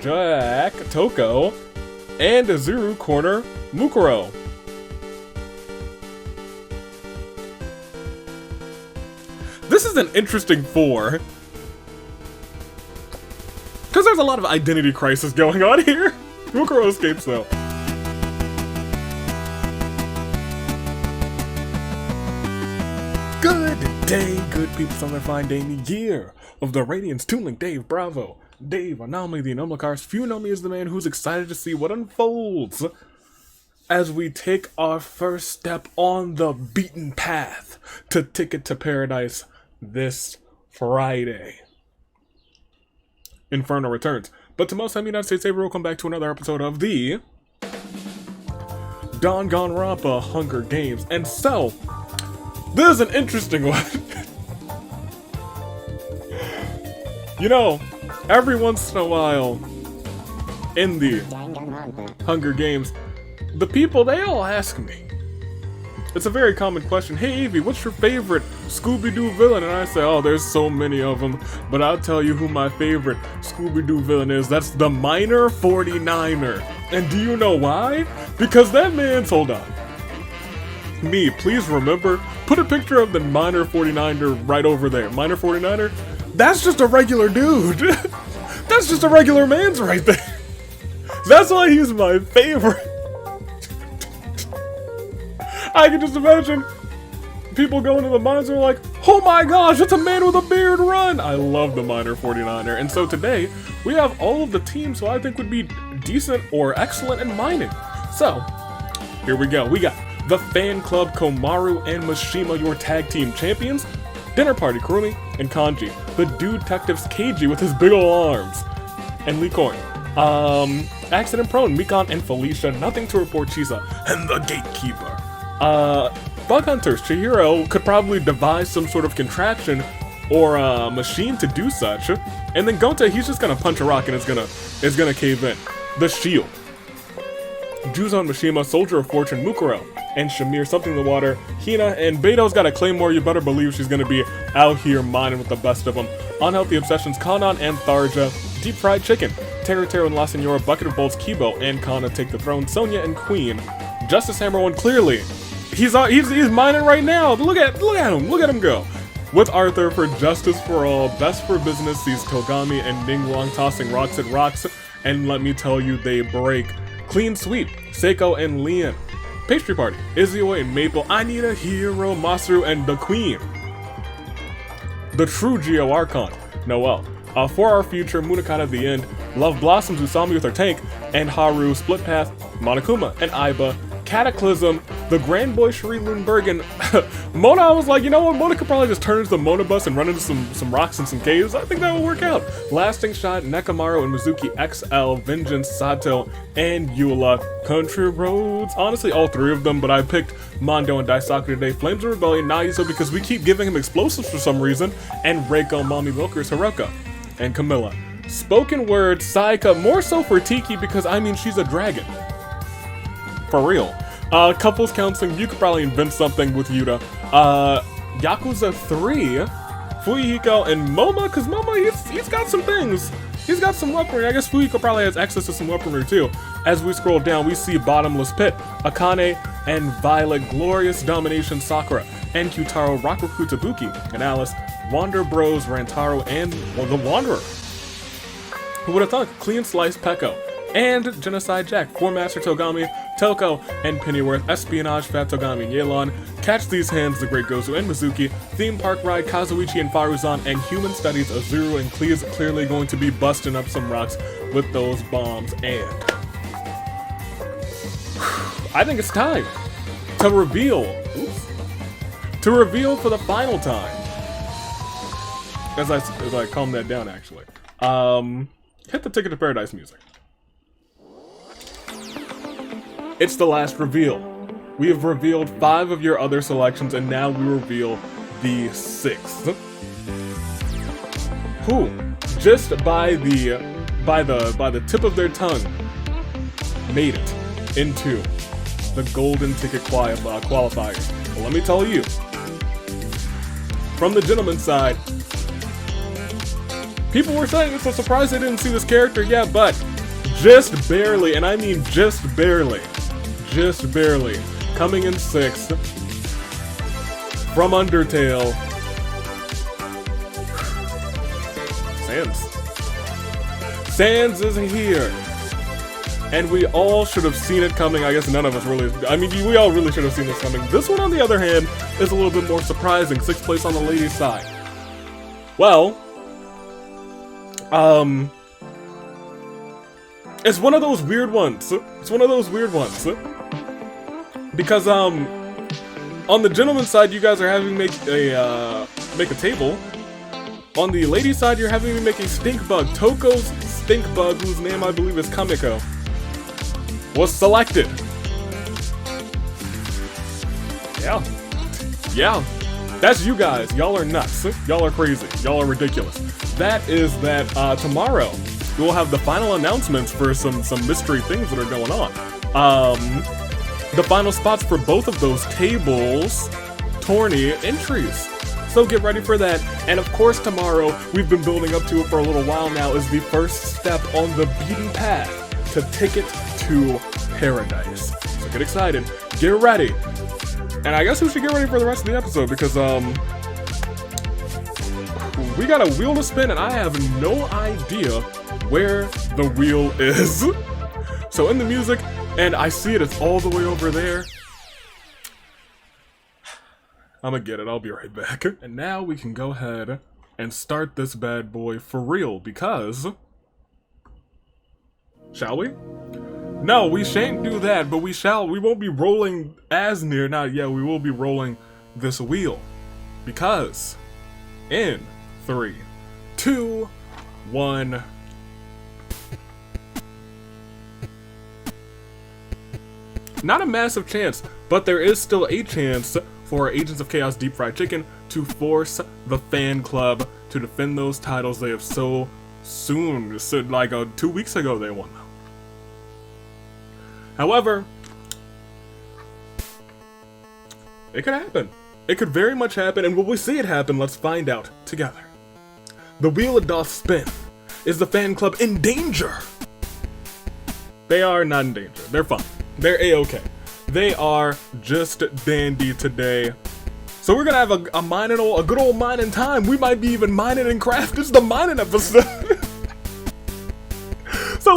Jack Toko, and Azuru corner Mukuro. This is an interesting four, because there's a lot of identity crisis going on here. Mukuro escapes though. Good day, good peeps on their fine day in the year of the Radiance, Toon Link, Dave, Bravo, Dave, Anomaly, the Anomalicars. Few know me as the man who's excited to see what unfolds as we take our first step on the beaten path to Ticket to Paradise this Friday. Inferno returns. But to most, I'm United States Saber. Welcome back to another episode of the Danganronpa Hunger Games. And so, this is an interesting one. You know, every once in a while, in the Hunger Games, the people, they all ask me. It's a very common question. Hey, Evie, what's your favorite Scooby-Doo villain? And I say, oh, there's so many of them. But I'll tell you who my favorite Scooby-Doo villain is. That's the Minor 49er. And do you know why? Because that man's, hold on. Me, please remember, put a picture of the Minor 49er right over there. Minor 49er? That's just a regular dude. That's just a regular man's right there. That's why he's my favorite. I can just imagine people going to the mines and like, oh my gosh, it's a man with a beard, run! I love the Minor 49er. And so today, we have all of the teams who I think would be decent or excellent in mining. So, here we go. We got the Fan Club Komaru and Mishima, your tag team champions. Dinner Party Kurumi and Kanji. The Detectives Keiji with his big ol' arms. And Lee Korn. Accident Prone, Mikon and Felicia. Nothing to report, Chisa. And the Gatekeeper. Bug Hunters, Chihiro could probably devise some sort of contraption or machine to do such. And then Gonta, he's just gonna punch a rock and it's gonna cave in. The Shield. Juzon Mishima, Soldier of Fortune, Mukuro, and Shamir, Something in the Water, Hina, and Beto's got a Claymore. You better believe she's gonna be out here mining with the best of them. Unhealthy Obsessions, Kanan and Tharja, Deep Fried Chicken, Terratero and La Senora, Bucket of Bolts, Kibo, and Kana take the throne, Sonya and Queen. Justice Hammer one, clearly, he's mining right now. Look at him go. With Arthur for Justice for All, Best for Business sees Togami and Ning Wong tossing rocks at rocks, and let me tell you, they break. Clean Sweep, Seiko and Lian. Pastry Party, Izio and Maple, I Need a Hero, Masaru and the Queen. The True Geo Archon, Noelle. For Our Future, Munakata The End, Love Blossoms, Usami with her tank, and Haru, Split Path, Monokuma, and Aiba. Cataclysm, the Grand Boy Shuri Lundbergen. Mona, I was like, you know what, Mona could probably just turn into the Mona bus and run into some rocks and some caves. I think that will work out. Lasting Shot, Nekamaru and Mizuki XL, Vengeance, Sato, and Eula. Country Roads, honestly all three of them, but I picked Mondo and Daisaku today. Flames of Rebellion, Naiso because we keep giving him explosives for some reason, and Reiko, Mommy Milkers, Hiroko, and Camilla. Spoken Word, Saika, more so for Tiki because I mean she's a dragon. For real. Couples counseling, you could probably invent something with Yuta. Yakuza 3, Fuyuhiko, and Moma, because Moma, he's got some things. He's got some weaponry. I guess Fuyuhiko probably has access to some weaponry too. As we scroll down, we see Bottomless Pit, Akane, and Violet, Glorious Domination, Sakura, and Kyutaro, Rakuku Tabuki, and Alice, Wander Bros, Rantaro, and the Wanderer. Who would have thought? Clean Slice, Peko, and Genocide Jack, Four Master Togami, Toko, and Pennyworth, Espionage, Fat Togami, and Yelan, Catch These Hands, The Great Gozu, and Mizuki, Theme Park Ride, Kazuichi and Faruzan, and Human Studies, Azuru, and Klee is clearly going to be busting up some rocks with those bombs, and I think it's time to reveal for the final time, as I calm that down actually, hit the Ticket to Paradise music. It's the last reveal. We have revealed 5 of your other selections, and now we reveal the 6th. Who, just by the tip of their tongue, made it into the golden ticket qualifiers. Well, let me tell you, from the gentleman's side, people were saying it's a surprise they didn't see this character yet, but just barely, and I mean just barely, coming in 6th from Undertale. Sans is here, and we all should have seen it coming. I guess none of us really, I mean, we all really should have seen this coming. This one, on the other hand, is a little bit more surprising. 6th place on the ladies' side. Well, it's one of those weird ones. Because, on the gentleman's side, you guys are having me make a table. On the ladies' side, you're having me make a stink bug. Toko's stink bug, whose name I believe is Kamiko, was selected. Yeah. That's you guys. Y'all are nuts. Y'all are crazy. Y'all are ridiculous. That is that tomorrow we'll have the final announcements for some mystery things that are going on. The final spots for both of those tables tourney entries. So get ready for that. And of course tomorrow, we've been building up to it for a little while now, is the first step on the beaten path to Ticket to Paradise. So get excited, get ready. And I guess we should get ready for the rest of the episode because we got a wheel to spin and I have no idea where the wheel is. So in the music, and I see it, it's all the way over there. I'm gonna get it, I'll be right back. And now we can go ahead and start this bad boy for real, because... Shall we? No, we shan't do that, but we won't be rolling Asnir, not yet, we will be rolling this wheel. Because... in 3, 2, 1... Not a massive chance, but there is still a chance for Agents of Chaos Deep Fried Chicken to force the fan club to defend those titles they have so soon. So like 2 weeks ago they won them. However, it could happen. It could very much happen, and when we see it happen, let's find out together. The wheel it doth spin. Is the fan club in danger? They are not in danger. They're fine. They're A-okay. They are just dandy today. So we're gonna have a good old mining time. We might be even mining and craft. It's the mining episode. So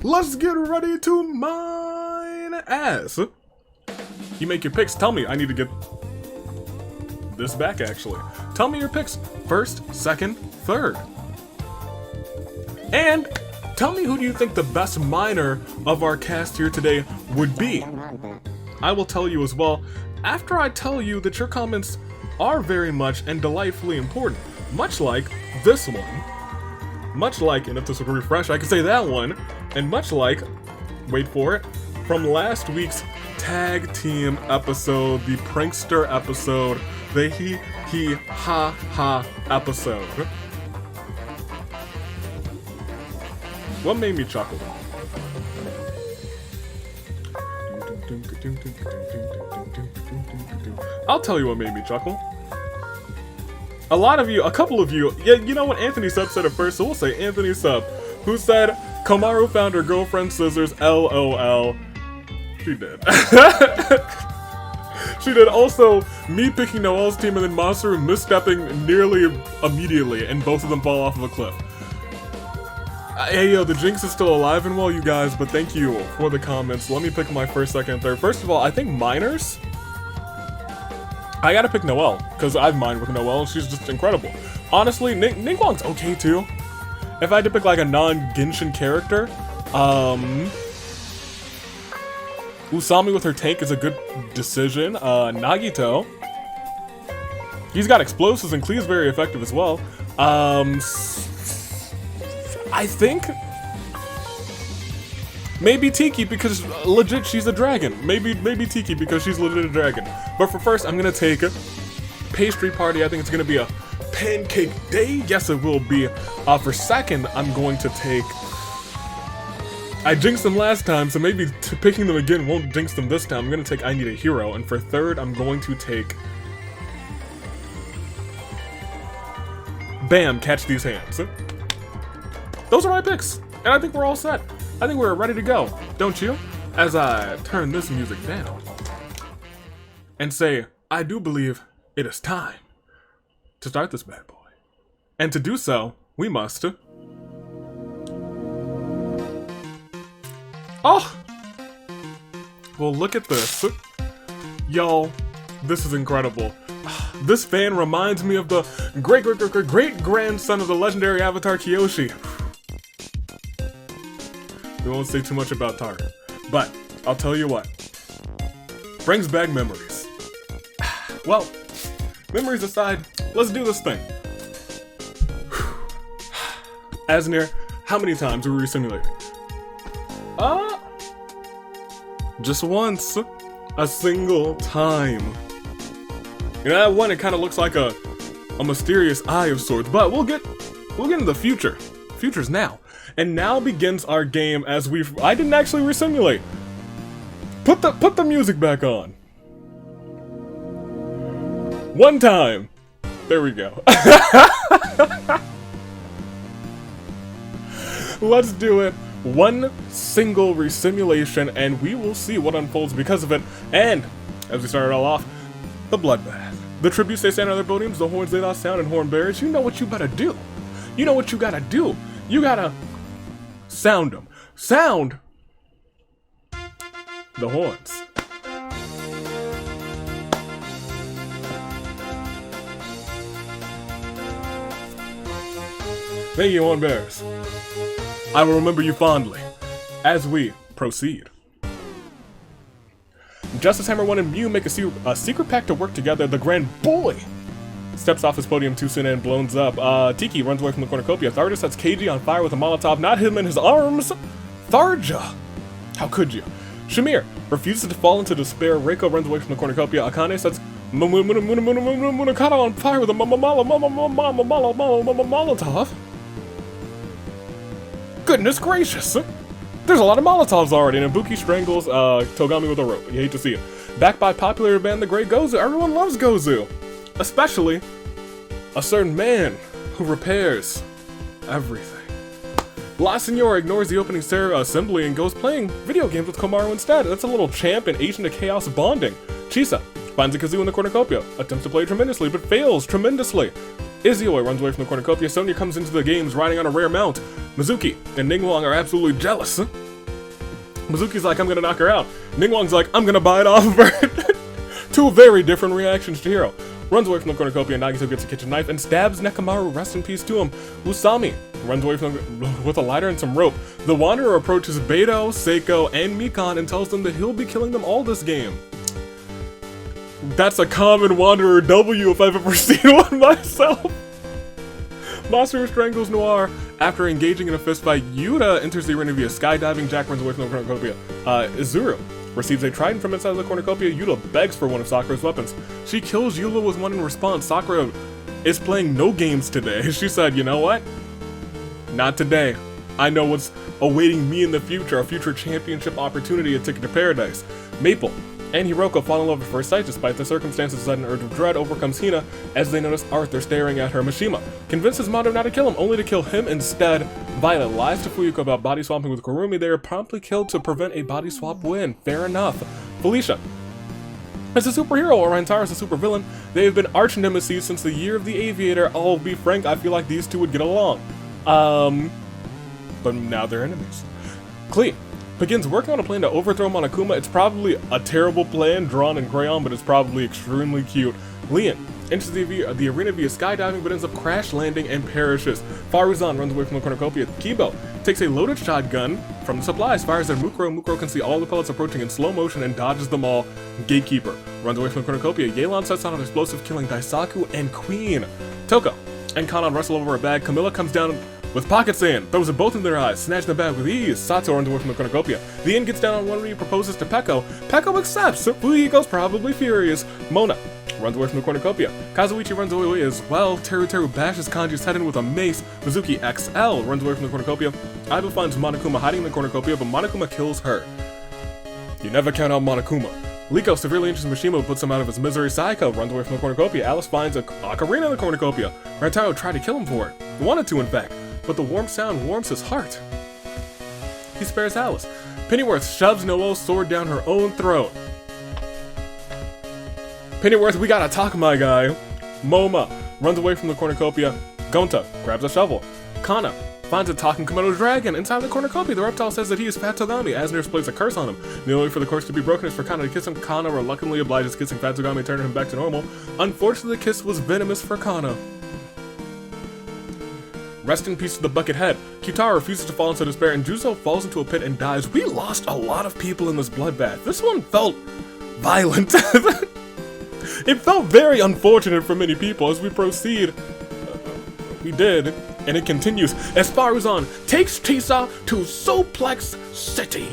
let's get ready to mine as you make your picks. Tell me, I need to get this back actually. Tell me your picks. First, second, third. And tell me, who do you think the best miner of our cast here today would be? I will tell you as well, after I tell you that your comments are very much and delightfully important. Much like this one. Much like, and if this would refresh, I could say that one. And much like, wait for it, from last week's tag team episode, the prankster episode, the ha episode. What made me chuckle? I'll tell you what made me chuckle. A couple of you, yeah, you know what, Anthony Sub said it first, so we'll say Anthony Sub, who said, Komaru found her girlfriend scissors, LOL. She did. She did. Also, me picking Noel's team and then Masaru misstepping nearly immediately, and both of them fall off of a cliff. Hey yo, the Jinx is still alive and well, you guys, but thank you for the comments. Let me pick my first, second, and third. First of all, I think miners, I gotta pick Noelle, because I've mined with Noelle, and she's just incredible. Honestly, Ningguang's okay too. If I had to pick like a non-Genshin character, Usami with her tank is a good decision. Nagito, he's got explosives and Klee's very effective as well. I think maybe Tiki, because legit she's a dragon. Maybe Tiki because she's legit a dragon. But for first, I'm gonna take Pastry Party. I think it's gonna be a Pancake Day. Yes, it will be. For second, I'm going to take. I jinxed them last time, so maybe picking them again won't jinx them this time. I'm gonna take I Need a Hero, and for third, I'm going to take. Bam! Catch These Hands. Those are my picks, and I think we're all set. I think we're ready to go, don't you? As I turn this music down and say, I do believe it is time to start this bad boy. And to do so, we must... Oh! Well, look at this. Yo, this is incredible. This fan reminds me of the great-great-great-great-grandson of the legendary Avatar Kyoshi. We won't say too much about Taro, but I'll tell you what. Brings back memories. Well, memories aside, let's do this thing. Asnir, how many times were we simulating? Just once. A single time. You know, that one, it kind of looks like a mysterious eye of sorts, but we'll get into the future. Future's now. And now begins our game as I didn't actually resimulate. Put the music back on. One time. There we go. Let's do it. One single resimulation, and we will see what unfolds because of it. And, as we started all off, the bloodbath. The tributes they stand on their podiums, the horns they lost sound, and horn bearers. You know what you better do. You know what you gotta do. You gotta sound them. Sound the horns. Thank you, horn bearers. I will remember you fondly as we proceed. Justice Hammer 1 and Mew make a secret pact to work together. The Grand Boy steps off his podium too soon and blows up. Tiki runs away from the cornucopia. Tharja sets KG on fire with a Molotov, not him in his arms. Tharja! How could you? Shamir refuses to fall into despair. Reiko runs away from the cornucopia. Akane sets Munakata on fire with a Molotov. Goodness gracious! There's a lot of Molotovs already, and Ibuki strangles Togami with a rope. You hate to see it. Backed by popular band The Great Gozu. Everyone loves Gozu. Especially a certain man who repairs everything. La Senora ignores the opening assembly and goes playing video games with Komaru instead. That's a little champ and Agent of Chaos bonding. Chisa finds a kazoo in the cornucopia, attempts to play tremendously, but fails tremendously. Izioi runs away from the cornucopia. Sonya comes into the games riding on a rare mount. Mizuki and Ningguang are absolutely jealous. Mizuki's like, I'm gonna knock her out. Ningguang's like, I'm gonna buy it off of her. Two very different reactions to Hiro. Runs away from the cornucopia. Nagito gets a kitchen knife and stabs Nekomaru, rest in peace to him. Usami runs away with a lighter and some rope. The Wanderer approaches Beto, Seiko, and Mikan and tells them that he'll be killing them all this game. That's a common Wanderer W if I've ever seen one myself. Master strangles Noir. After engaging in a fistfight, Yuta enters the arena via skydiving. Jack runs away from the cornucopia. Izuru receives a trident from inside the cornucopia. Yuta begs for one of Sakura's weapons. She kills Eula with one in response. Sakura is playing no games today. She said, you know what? Not today. I know what's awaiting me in the future, a future championship opportunity, a ticket to paradise. Maple and Hiroko fall in love at first sight. Despite the circumstances, a sudden urge of dread overcomes Hina as they notice Arthur staring at her. Mishima convinces Mondo not to kill him, only to kill him instead. Violet lies to Fuyuko about body swapping with Kurumi. They are promptly killed to prevent a body swap win. Fair enough. Felicia is a superhero, or Rantaro is a supervillain. They have been arch nemesis since the year of the Aviator. I'll be frank, I feel like these two would get along. But now they're enemies. Klee begins working on a plan to overthrow Monokuma. It's probably a terrible plan drawn in crayon, but it's probably extremely cute. Leon enters the arena via skydiving, but ends up crash landing and perishes. Faruzan runs away from the cornucopia. Kibo takes a loaded shotgun from the supplies, fires at Mukuro. Mukuro can see all the pellets approaching in slow motion and dodges them all. Gatekeeper runs away from the cornucopia. Yelan sets out an explosive, killing Daisaku and Queen. Toko and Kanon wrestle over a bag. Camilla comes down with pocket sand, throws it both in their eyes, snatches the bag with ease. Sato runs away from the cornucopia. The Inn gets down on one knee, proposes to Peko. Peko accepts. Fuyuko's probably furious. Mona runs away from the cornucopia. Kazuichi runs away as well. Teru bashes Kanji's head in with a mace. Mizuki XL runs away from the cornucopia. Aiba finds Monokuma hiding in the cornucopia, but Monokuma kills her. You never count out Monokuma. Liko severely injures Mishima, puts him out of his misery. Saiko runs away from the cornucopia. Alice finds a ocarina in the cornucopia. Rantaro tried to kill him for it. Wanted to, in fact, but the warm sound warms his heart. he spares Alice. Pennyworth shoves Noelle's sword down her own throat. Pennyworth, we gotta talk, my guy. Moma runs away from the cornucopia. Gonta grabs a shovel. Kana finds a talking Komodo dragon inside the cornucopia. The reptile says that he is Fatsugami. Asner plays a curse on him. The only way for the curse to be broken is for Kana to kiss him. Kana reluctantly obliges, kissing Fatsugami, turning him back to normal. Unfortunately, the kiss was venomous for Kana. Rest in peace to the bucket head. Kitara refuses to fall into despair, and Juzo falls into a pit and dies. We lost a lot of people in this bloodbath. This one felt violent. It felt very unfortunate for many people. As we proceed, we did, and it continues. Esparuzan takes Tisa to Suplex City.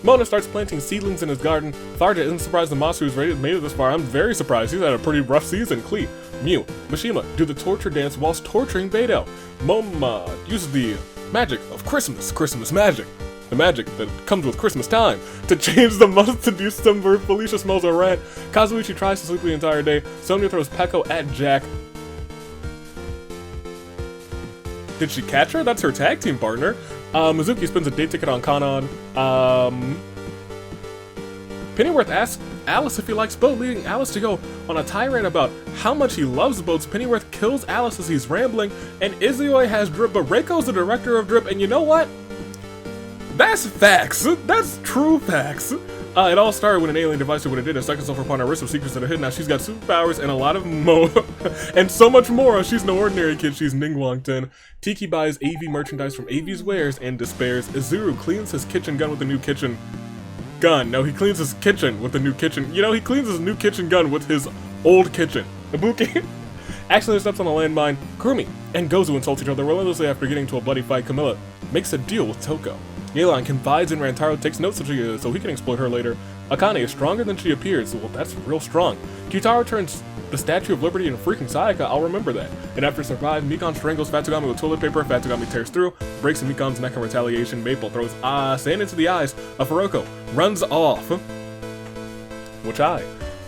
Mona starts planting seedlings in his garden. Tharja isn't surprised the monster who's made it this far. I'm very surprised. He's had a pretty rough season. Klee, Mew, Mishima do the torture dance whilst torturing Beidou. Moma uses the magic of Christmas magic. The magic that comes with Christmas time to change the month to December. Felicia smells a rat. Kazuichi tries to sleep the entire day. Sonia throws Peko at Jack. Did she catch her? That's her tag team partner. Mizuki spends a day ticket on Kanon. Pennyworth asks Alice if he likes boat, leading Alice to go on a tirade about how much he loves boats. Pennyworth kills Alice as he's rambling, and Izuyoi has Drip, but Reiko's the director of Drip, and you know what? That's facts. That's true facts. It all started when an alien device did what it did and stuck itself upon her wrist with secrets that are hidden. Now she's got superpowers and a lot of and so much more. She's no ordinary kid. She's Ningguangton. Tiki buys AV merchandise from AV's wares and despairs. Izuru cleans his kitchen gun with a new kitchen gun. No, he cleans his kitchen with a new kitchen. You know, he cleans his new kitchen gun with his old kitchen. Ibuki accidentally steps on a landmine. Kurumi and Gozu insult each other relentlessly after getting into a bloody fight. Camilla makes a deal with Toko. Yelan confides in Rantaro, takes notes so he can exploit her later. Akane is stronger than she appears. Well, that's real strong. Kitaro turns the Statue of Liberty into freaking Sayaka. I'll remember that. And after survive, Mikon strangles Fatsugami with toilet paper. Fatsugami tears through, breaks Mikon's neck in retaliation. Maple throws sand into the eyes of Hiroko, runs off.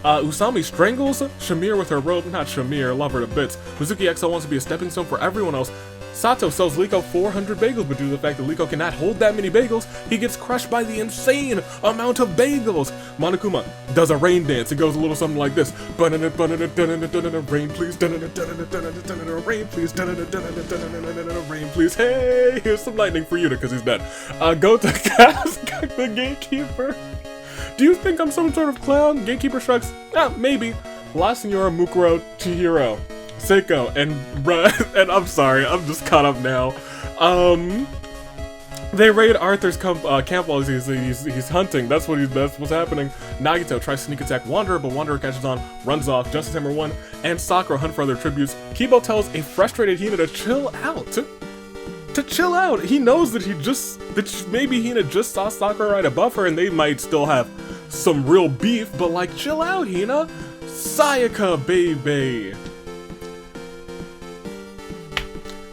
Usami strangles Shamir with her rope. Not Shamir, love her to bits. Mizuki XL wants to be a stepping stone for everyone else. Sato sells Liko 400 bagels, but due to the fact that Liko cannot hold that many bagels, he gets crushed by the insane amount of bagels. Monokuma does a rain dance. It goes a little something like this. Rain please, rain please, rain please. Hey, here's some lightning for you because he's dead. Go to cast the gatekeeper. Do you think I'm some sort of clown? Gatekeeper shrugs. Maybe. La Senora Mukuro Chihiro. Seiko and I'm sorry, I'm just caught up now. They raid Arthur's camp while he's hunting. That's what's happening. Nagito tries to sneak attack Wanderer, but Wanderer catches on, runs off. Justice Hammer 1 and Sakura hunt for other tributes. Kibo tells a frustrated Hina to chill out. To chill out. He knows that maybe Hina just saw Sakura right above her, and they might still have some real beef. But like, chill out, Hina. Sayaka, baby.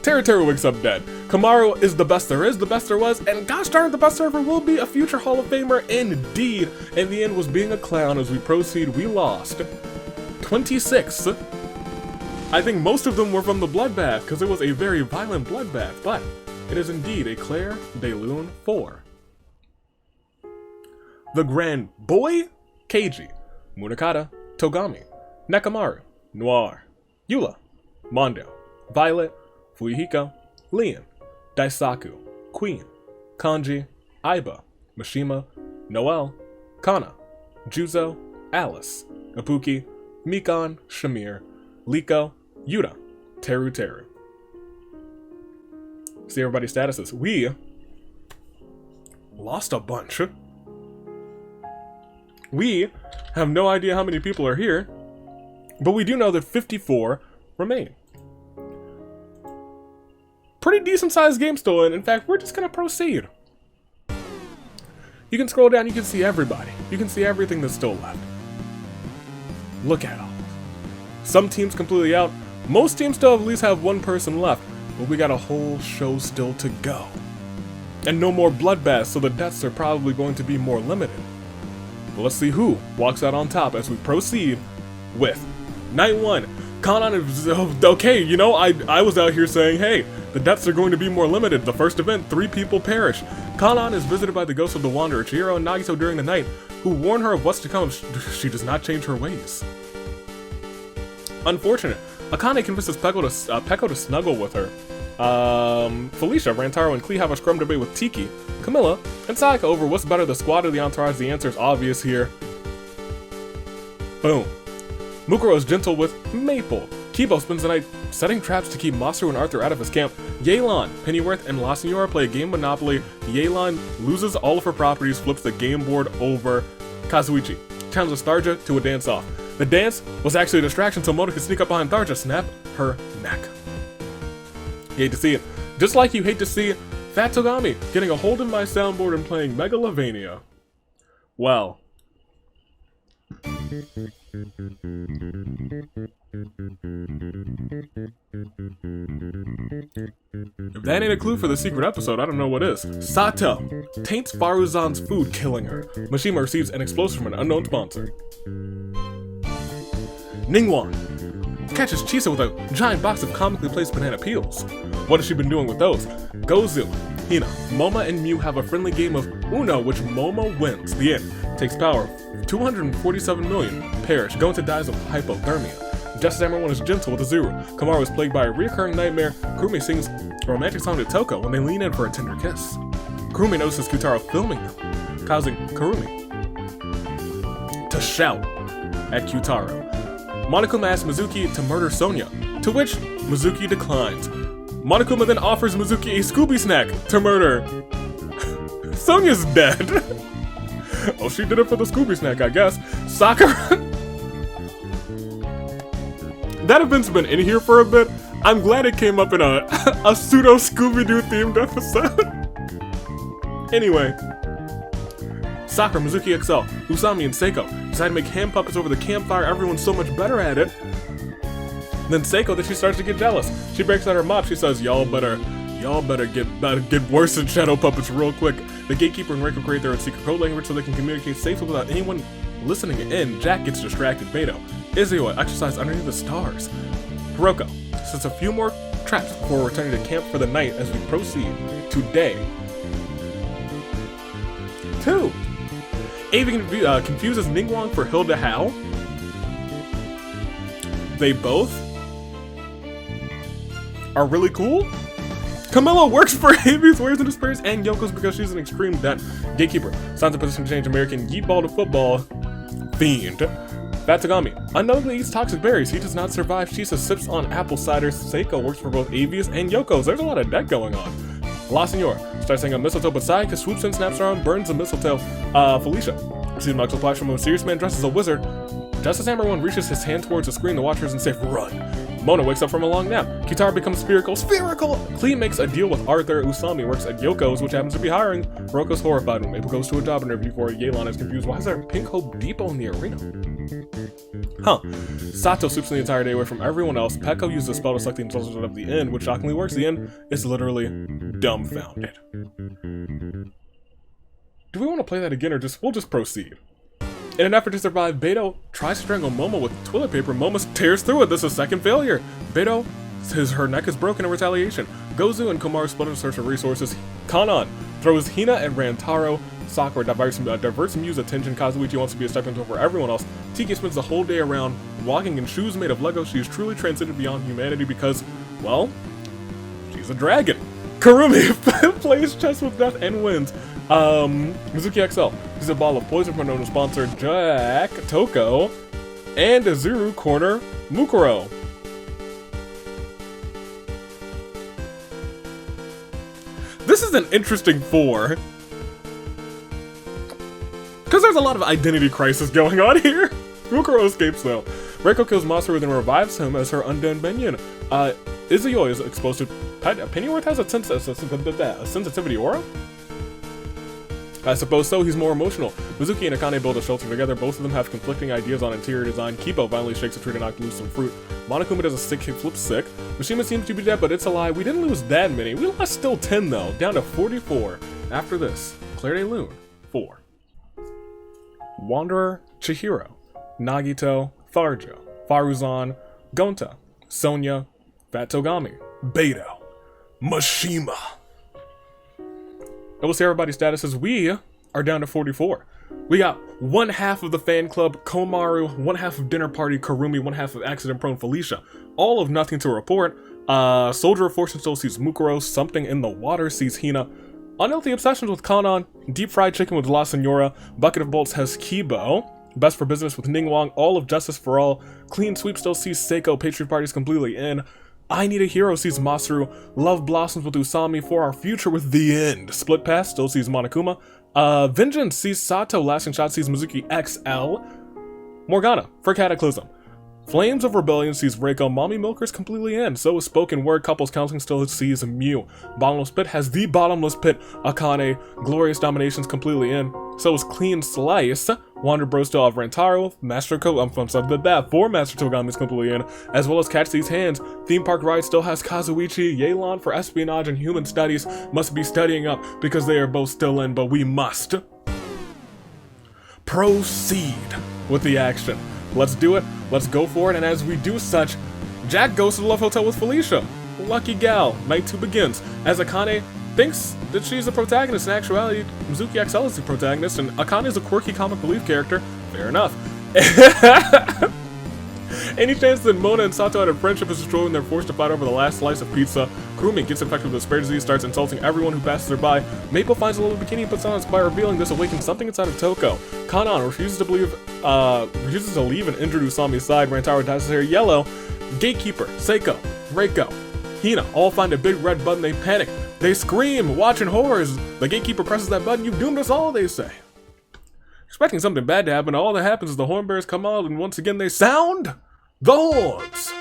Teru wakes up dead. Kamaru is the best there is, the best there was, and gosh darn it, the best there ever will be, a future Hall of Famer indeed. And the end was being a clown. As we proceed, we lost 26. I think most of them were from the bloodbath, because it was a very violent bloodbath, but it is indeed a Claire de Lune 4. The Grand Boy, Keiji, Munakata, Togami, Nekamaru, Noir, Yula, Mondo, Violet, Fuyuhiko, Lian, Daisaku, Queen, Kanji, Aiba, Mishima, Noelle, Kana, Juzo, Alice, Ibuki, Mikon, Shamir, Liko, Yuta, Teru. See everybody's statuses. We lost a bunch. We have no idea how many people are here, but we do know that 54 remain. Pretty decent sized game still in. In fact, we're just gonna proceed. You can scroll down, you can see everybody. You can see everything that's still left. Look at all. Some teams completely out. Most teams still at least have one person left, but we got a whole show still to go. And no more bloodbaths, so the deaths are probably going to be more limited. But let's see who walks out on top as we proceed with Night 1. Kanon is okay, you know, I was out here saying, hey, The deaths are going to be more limited. The first event, 3 people perish. Kanan is visited by the ghost of the Wanderer, Chihiro and Nagito during the night, who warn her of what's to come if she does not change her ways. Unfortunate. Akane convinces Peko to snuggle with her. Felicia, Rantaro, and Klee have a scrum debate with Tiki, Camilla, and Sayaka over what's better, the squad or the entourage. The answer is obvious here. Boom. Mukuro is gentle with Maple. Kibo spends the night setting traps to keep Masaru and Arthur out of his camp. Yelan, Pennyworth, and La Senora play a game of Monopoly. Yelan loses all of her properties, flips the game board over. Kazuichi challenges Tharja to a dance-off. The dance was actually a distraction so Mona could sneak up behind Tharja, snap her neck. You hate to see it. Just like you hate to see Fat Togami getting a hold of my soundboard and playing Megalovania. Well. If that ain't a clue for the secret episode, I don't know what is. Sato taints Faruzan's food, killing her. Mishima receives an explosive from an unknown sponsor. Ningguang catches Chisa with a giant box of comically placed banana peels. What has she been doing with those? Gozu, Hina, Moma, and Mew have a friendly game of Uno, which Moma wins. The end. Takes power. 247 million. Perish. Gonta dies of hypothermia. Justice Emerald is gentle with Azuru. Kamaru is plagued by a recurring nightmare. Kurumi sings a romantic song to Toko when they lean in for a tender kiss. Kurumi notices Kutaro filming them, causing Kurumi to shout at Kutaro. Monokuma asks Mizuki to murder Sonia, to which Mizuki declines. Monokuma then offers Mizuki a Scooby snack to murder. Sonia's dead. Oh, she did it for the Scooby snack, I guess. Sakura. That event's been in here for a bit. I'm glad it came up in a pseudo Scooby-Doo themed episode. Anyway. Sakura, Mizuki XL, Usami, and Seiko decide to make hand puppets over the campfire. Everyone's so much better at it. Then Seiko, that she starts to get jealous. She breaks out her mop. She says, y'all better get worse than shadow puppets real quick. The Gatekeeper and Reiko create their own secret code language so they can communicate safely without anyone listening in. Jack gets distracted. Beto, Izio exercise underneath the stars. Hiroko sets a few more traps before returning to camp for the night as we proceed to day 2. Avi confuses Ningguang for Hilda Hao. They both are really cool. Camilla works for Avi's Wares and Despairs and Yoko's because she's an extreme dent. Gatekeeper signs a position to change American yeet ball to football. Fiend. Batsugami unknowingly eats toxic berries. He does not survive. Chisa sips on apple cider. Seiko works for both Avi's and Yoko's. There's a lot of deck going on. La Senora starts saying a mistletoe, but Sayaka swoops in, snaps around, burns the mistletoe. Felicia receives Max flash from a mysterious man dressed as a wizard. Just as Hammer-One reaches his hand towards the screen, the watchers and say, run. Mona wakes up from a long nap. Kitara becomes spherical. Klee makes a deal with Arthur. Usami works at Yoko's, which happens to be hiring. Hiroko's horrified when Maple goes to a job interview for Yelan is confused. Why is there a Pink Hope Depot in the arena? Sato sleeps the entire day away from everyone else. Peko uses a spell to select the intelligence of the end, which shockingly works. The end is literally dumbfounded. Do we want to play that again or we'll just proceed? In an effort to survive, Beto tries to strangle Momo with toilet paper. Momo tears through it. This is a second failure. Beto says her neck is broken in retaliation. Gozu and Komaru split in search of resources. Kanan throws Hina and Rantaro. Sakura diverts Mew's attention. Kazuichi wants to be a stepping stone for everyone else. Tiki spends the whole day around walking in shoes made of Lego. She is truly transcended beyond humanity because, well, she's a dragon. Kurumi plays chess with death and wins. Mizuki XL uses a ball of poison from a known sponsor, Jack, Toko, and Azuru corner Mukuro. This is an interesting 4. Because there's a lot of identity crisis going on here. Mukuro escapes though. Reiko kills Masaru then revives him as her undone minion. Izio is exposed to Pennyworth has a sensitivity aura? I suppose so, he's more emotional. Mizuki and Akane build a shelter together. Both of them have conflicting ideas on interior design. Kipo violently shakes a tree to knock loose some fruit. Monokuma does a sick kickflip sick. Mishima seems to be dead, but it's a lie. We didn't lose that many. We lost still 10 though, down to 44. After this, Claire de Lune, 4. Wanderer, Chihiro, Nagito, Tharja, Faruzan, Gonta, Sonia, Fat Togami, Beto, Mishima. And we'll see everybody's statuses. We are down to 44. We got one half of the fan club, Komaru, one half of Dinner Party, Karumi, one half of Accident Prone, Felicia. All of nothing to report. Soldier of Fortune still sees Mukuro, Something in the Water sees Hina. Unhealthy Obsessions with Kanon, Deep Fried Chicken with La Senora, Bucket of Bolts has Kibo, Best for Business with Ningguang, All of Justice for All, Clean Sweep still sees Seiko, Patriot Party's completely in. I Need a Hero sees Masaru, Love Blossoms with Usami, For Our Future with The End, Split Pass still sees Monokuma, Vengeance sees Sato, Lasting Shot sees Mizuki XL, Morgana for Cataclysm, Flames of Rebellion sees Reiko, Mommy Milker's completely in, so is Spoken Word, Couples Counseling still sees Mew, Bottomless Pit has the Bottomless Pit, Akane, Glorious Dominations completely in, so is Clean Slice, Wander Bros still have Rantaro, Master Code, four Master Togami's completely in, as well as Catch These Hands, Theme Park Ride still has Kazuichi, Yelan for Espionage and Human Studies, must be studying up because they are both still in, but we must proceed with the action. Let's do it, let's go for it, and as we do such, Jack goes to the Love Hotel with Felicia. Lucky gal, night 2 begins, as Akane thinks that she's the protagonist. In actuality, Mizuki XL is the protagonist, and Akane is a quirky comic relief character. Fair enough. Any chance that Mona and Sato had a friendship is destroyed when they're forced to fight over the last slice of pizza. Kurumi gets infected with the spare disease, starts insulting everyone who passes her by. Maple finds a little bikini and puts on its by revealing this awakens something inside of Toko. Kanon refuses to leave and injured Usami's side. Rantaro dyes his hair yellow. Gatekeeper, Seiko, Reiko, Hina all find a big red button. They panic. They scream, watching horrors. The gatekeeper presses that button. You've doomed us all, they say. Expecting something bad to happen, all that happens is the horn bearers come out and once again they sound the horns.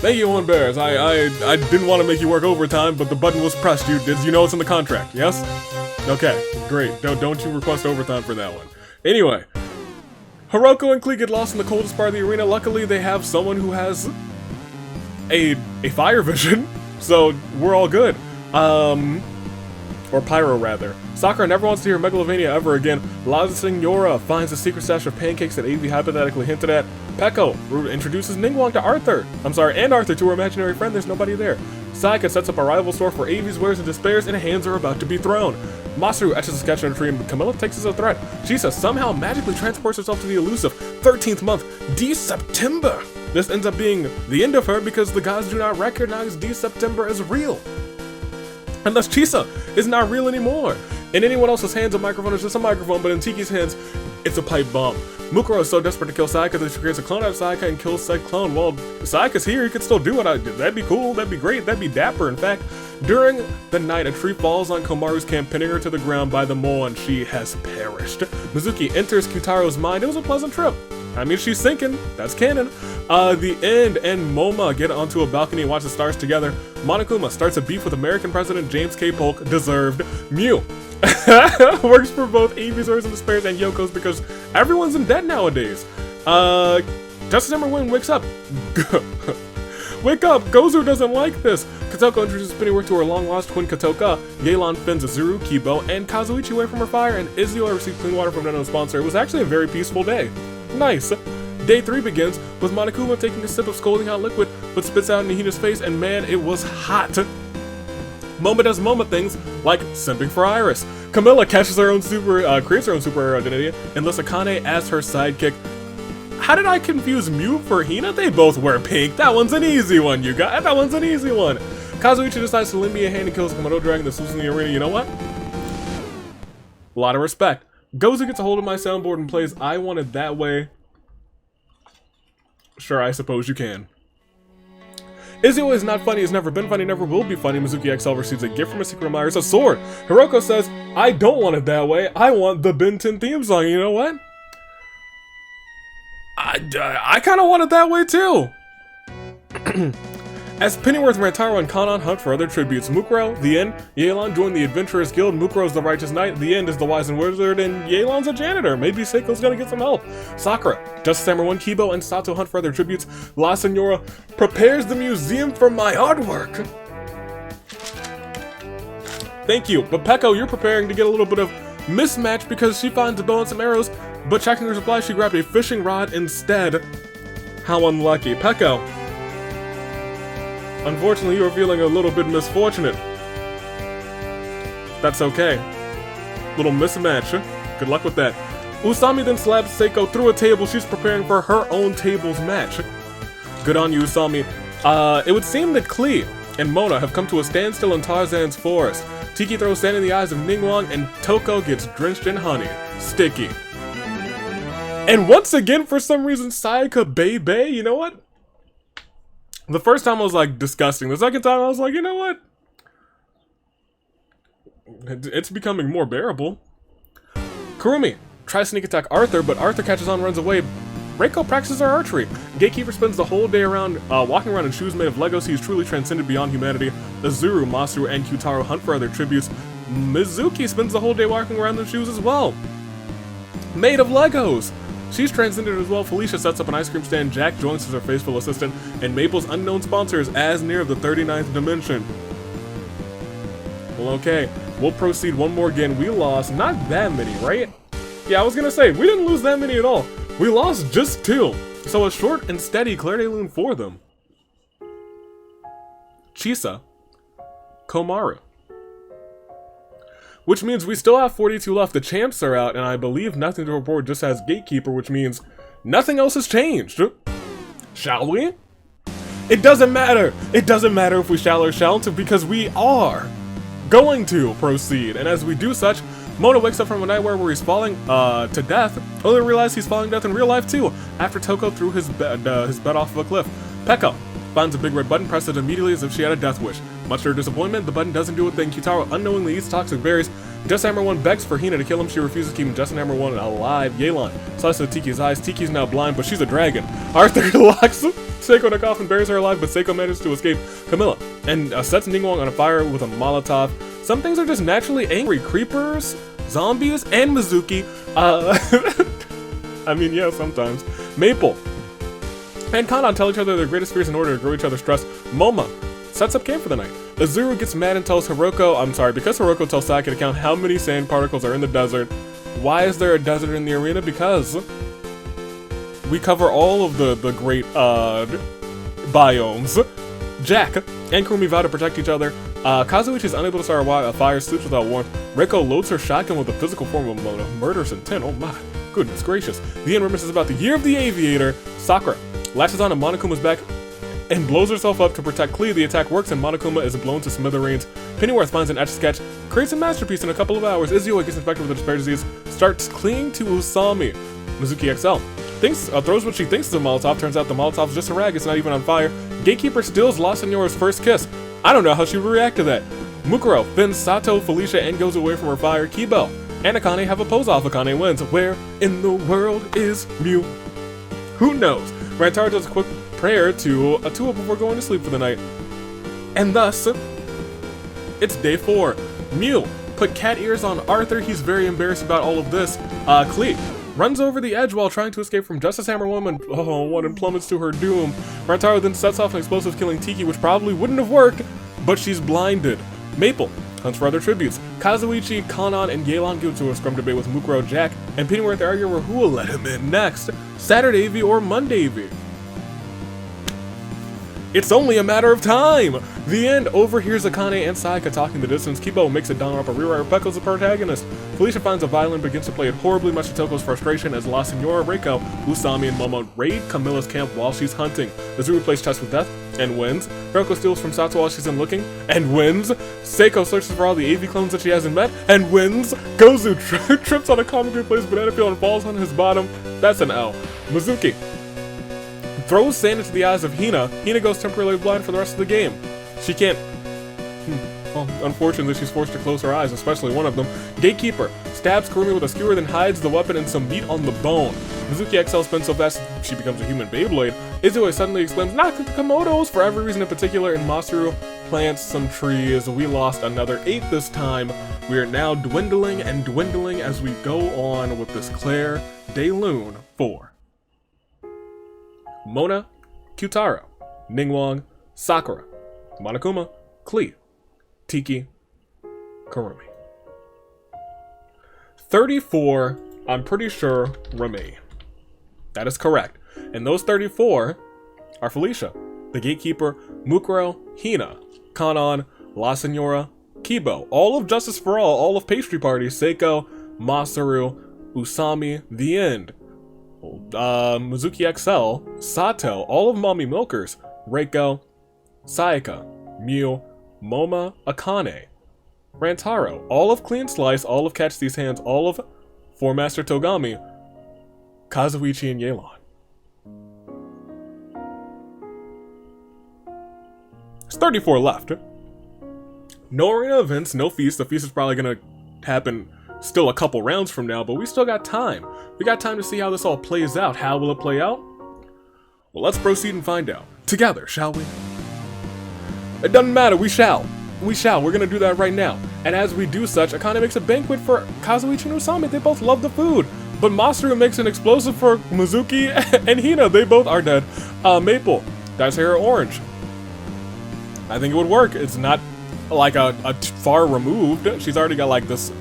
Thank you, horn bearers. I didn't want to make you work overtime, but the button was pressed. You know it's in the contract, yes? Okay, great. Don't you request overtime for that one. Anyway, Hiroko and Klee get lost in the coldest part of the arena. Luckily, they have someone who has a fire vision, so we're all good. Or pyro, rather. Sakura never wants to hear Megalovania ever again. La Senora finds a secret stash of pancakes that Avi hypothetically hinted at. Peko introduces Ningguang to Arthur. And Arthur to her imaginary friend. There's nobody there. Sayaka sets up a rival store for Avi's wares and despairs, and hands are about to be thrown. Masaru etches a sketch on a tree, and Camilla takes as a threat. Chisa somehow magically transports herself to the elusive 13th month, D-September. This ends up being the end of her because the gods do not recognize D-September as real. Unless Chisa is not real anymore. In anyone else's hands, a microphone is just a microphone, but in Tiki's hands, it's a pipe bomb. Mukuro is so desperate to kill Sayaka that she creates a clone out of Sayaka and kills said clone. Well, Sayaka's here, he could still do what I did. That'd be cool, that'd be great, that'd be dapper. In fact, during the night, a tree falls on Komaru's camp, pinning her to the ground by the mole, and she has perished. Mizuki enters Kutaro's mind. It was a pleasant trip. I mean, she's sinking. That's canon. The End and Moma get onto a balcony and watch the stars together. Monokuma starts a beef with American President James K. Polk. Deserved. Mew works for both Avi's Horrors and Despairs and Yoko's because everyone's in debt nowadays. Justice Ember Wing wakes up. Wake up! Gozu doesn't like this! Katoko introduces Pennyworth to her long-lost twin Katoka. Yelan fends Zuru, Kibo, and Kazuichi away from her fire, and Izio received clean water from an unknown sponsor. It was actually a very peaceful day. Nice. Day 3 begins with Monokuma taking a sip of scalding hot liquid, but spits out in Hina's face, and man, it was hot. Moma does Moma things, like simping for Iris. Camilla catches her own creates her own superhero identity, and lists Akane as her sidekick. How did I confuse Mew for Hina? They both wear pink. That one's an easy one, you guys. That one's an easy one. Kazuichi decides to lend me a hand and kills a Komodo dragon that's loose in the arena. You know what? A lot of respect. Gozu gets a hold of my soundboard and plays I Want It That Way. Sure, I suppose you can. Izio is not funny, has never been funny, never will be funny. Mizuki XL receives a gift from a secret admirer. It's a sword. Hiroko says, I don't want it that way. I want the Ben 10 theme song. You know what? I kind of want it that way too. As Pennyworth, Rantaro, and Kanon hunt for other tributes, Mukuro, The End, Yelan join the Adventurers Guild. Mukuro's the Righteous Knight, The End is the Wise and Wizard, and Yelan's a janitor. Maybe Seiko's gonna get some help. Sakura, Justice Hammer 1, Kibo, and Sato hunt for other tributes. La Senora prepares the museum for my artwork. Thank you, but Peko, you're preparing to get a little bit of mismatch because she finds a bow and some arrows But checking her supplies, she grabbed a fishing rod instead. How unlucky. Peko. Unfortunately, you are feeling a little bit misfortunate. That's okay. Little mismatch. Good luck with that. Usami then slams Seiko through a table. She's preparing for her own table's match. Good on you, Usami. It would seem that Klee and Mona have come to a standstill in Tarzan's forest. Tiki throws sand in the eyes of Ningguang, and Toko gets drenched in honey. Sticky. And once again, for some reason, Sayaka Bebe, you know what? The first time I was like, disgusting. The second time I was like, you know what? It's becoming more bearable. Kurumi tries to sneak attack Arthur, but Arthur catches on and runs away. Reiko practices her archery. Gatekeeper spends the whole day around, walking around in shoes made of Legos. He's truly transcended beyond humanity. Azuru, Masaru, and Kyutaro hunt for other tributes. Mizuki spends the whole day walking around in shoes as well, made of Legos. She's transcended as well. Felicia sets up an ice cream stand. Jack joins as her faithful assistant. And Maple's unknown sponsor is Asnir of the 39th dimension. Well, okay. We'll proceed one more again. We lost not that many, right? Yeah, I was gonna say, we didn't lose that many at all. We lost just 2. So a short and steady Claire de Lune for them. Chisa. Komaru. Which means we still have 42 left. The champs are out, and I believe nothing to report just has Gatekeeper, which means nothing else has changed. Shall we? It doesn't matter. It doesn't matter if we shall or shan't, because we are going to proceed. And as we do such, Mona wakes up from a nightmare where he's falling to death, only to realize he's falling to death in real life too, after Toko threw his bed off of a cliff. Peko finds a big red button, presses it immediately as if she had a death wish. Much to her disappointment, the button doesn't do a thing. Kyutaro unknowingly eats toxic berries. Just Hammer 1 begs for Hina to kill him. She refuses, keeping Just Hammer 1 alive. Yelan slices Tiki's eyes. Tiki's now blind, but she's a dragon. Arthur locks Seiko in a coffin, buries her alive, but Seiko manages to escape Camilla and sets Ningguang on a fire with a Molotov. Some things are just naturally angry. Creepers, zombies, and Mizuki. I mean, yeah, sometimes. Maple and Kanan tell each other their greatest fears in order to grow each other's trust. Moma sets up camp for the night. Azuru gets mad and tells because Hiroko tells Sayaka to count how many sand particles are in the desert. Why is there a desert in the arena? Because we cover all of the great biomes. Jack and Kurumi vow to protect each other. Kazuichi is unable to start a fire, sleeps without warmth. Reiko loads her shotgun with a physical form of Mona. Murders intent, oh my goodness gracious. The end reminisces about the year of the aviator. Sakura latches on to Monokuma's back and blows herself up to protect Klee. The attack works and Monokuma is blown to smithereens. Pennyworth finds an etch-a-sketch, creates a masterpiece in a couple of hours. Izuyoi gets infected with the despair disease, starts clinging to Usami. Mizuki XL throws what she thinks is a Molotov, turns out the Molotov's just a rag, it's not even on fire. Gatekeeper steals La Senora's first kiss. I don't know how she would react to that. Mukuro fins Sato, Felicia, and goes away from her fire. Kibo and Akane have a pose-off. Akane wins. Where in the world is Mew? Who knows? Rantaro does a quick prayer to Atua before going to sleep for the night. And thus, it's day 4. Mew put cat ears on Arthur. He's very embarrassed about all of this. Klee runs over the edge while trying to escape from Justice Hammer Woman. One and plummets to her doom. Rantaro then sets off an explosive, killing Tiki, which probably wouldn't have worked, but she's blinded. Maple hunts for other tributes. Kazuichi, Kanan, and Yelan go to a scrum debate with Mukuro, Jack, and Pennyworth argue over who will let him in next, Saturday V or Monday V. It's only a matter of time! The end overhears Akane and Sayaka talking in the distance. Kibo makes a Danganronpa rewrite. Peko's the protagonist. Felicia finds a violin, begins to play it horribly, much to Toko's frustration as La Senora, Reiko, Usami, and Momo raid Camilla's camp while she's hunting. Azuru plays chess with death and wins. Hiroko steals from Sato while she's in looking and wins. Seiko searches for all the AV clones that she hasn't met and wins. Gozu trips on a comic replays banana peel and falls on his bottom. That's an L. Mizuki throws sand into the eyes of Hina. Hina goes temporarily blind for the rest of the game. She can't... Well, unfortunately, she's forced to close her eyes, especially one of them. Gatekeeper stabs Kurumi with a skewer, then hides the weapon and some meat on the bone. Mizuki XL spins so fast she becomes a human Beyblade. Izue suddenly exclaims, "Not the Komodos!" for every reason in particular, and Masaru plants some trees. We lost another 8 this time. We are now dwindling and dwindling as we go on with this Claire de Lune 4. Mona, Kyutaro, Ningguang, Sakura, Monokuma, Klee, Tiki, Kurumi. 34 I'm pretty sure Remy. That is correct. And those 34 are Felicia, the Gatekeeper, Mukuro, Hina, Kanon, La Senora, Kibo, all of Justice for all of Pastry Party, Seiko, Masaru, Usami, The End, Mizuki XL, Sato, all of Mommy Milkers, Reiko, Sayaka, Mew, Moma, Akane, Rantaro, all of Clean Slice, all of Catch These Hands, all of Four Master Togami, Kazuichi, and Yelan. There's 34 left. No arena events, no feast. The feast is probably gonna happen still a couple rounds from now, but we still got time. We got time to see how this all plays out. How will it play out? Well, let's proceed and find out. Together, shall we? It doesn't matter, we shall. We shall. We're gonna do that right now. And as we do such, Akane makes a banquet for Kazuichi and Usami. They both love the food. But Masaru makes an explosive for Mizuki and Hina. They both are dead. Maple dyes her hair orange. I think it would work. It's not like a far removed. She's already got like this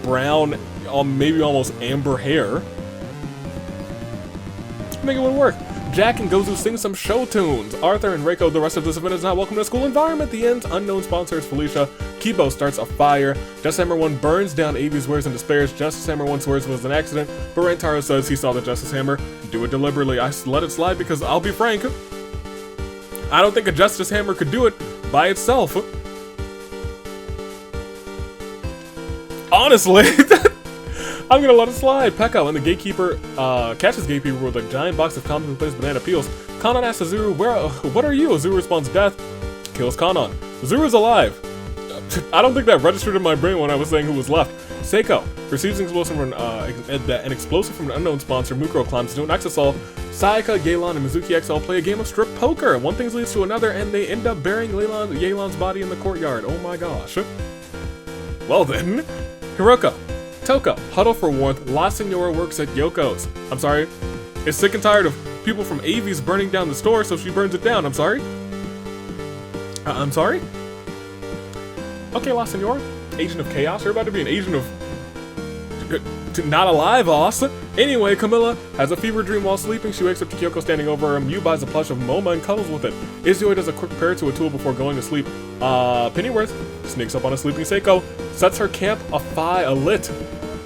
brown, maybe almost amber hair. I think it would work. Jack and Gozu sing some show tunes. Arthur and Reiko, the rest of this event is not welcome to the school environment. The end. Unknown sponsors Felicia. Kibo starts a fire. Justice Hammer 1 burns down Avi's wares and despairs. Justice Hammer 1 swears it was an accident, but Rantaro says he saw the Justice Hammer do it deliberately. I let it slide because I'll be frank, I don't think a Justice Hammer could do it by itself. Honestly, I'm gonna let it slide. Pekka and the Gatekeeper catches Gatekeeper with a giant box of commonplace banana peels. Kanon asks Azuru, what are you? Azuru responds, death. Kills Kanon. Azuru's alive. I don't think that registered in my brain when I was saying who was left. Seiko receives an explosive from an unknown sponsor. Mukuro climbs into an Exasol. Sayaka, Yelan, and Mizuki XL play a game of strip poker. One thing leads to another, and they end up burying Yelan's body in the courtyard. Oh my gosh. Well then, Hiroka, Toko, huddle for warmth. La Senora works at Yoko's. I'm sorry. Is sick and tired of people from Avi's burning down the store, so she burns it down. I'm sorry. I'm sorry? Okay, La Senora. Agent of Chaos. You're about to be an agent of... not alive, Oss. Anyway, Camilla has a fever dream while sleeping. She wakes up to Kyoko standing over her. Mew buys a plush of Moma and cuddles with it. Izui does a quick prayer to a tool before going to sleep. Pennyworth sneaks up on a sleeping Seiko, sets her camp alit.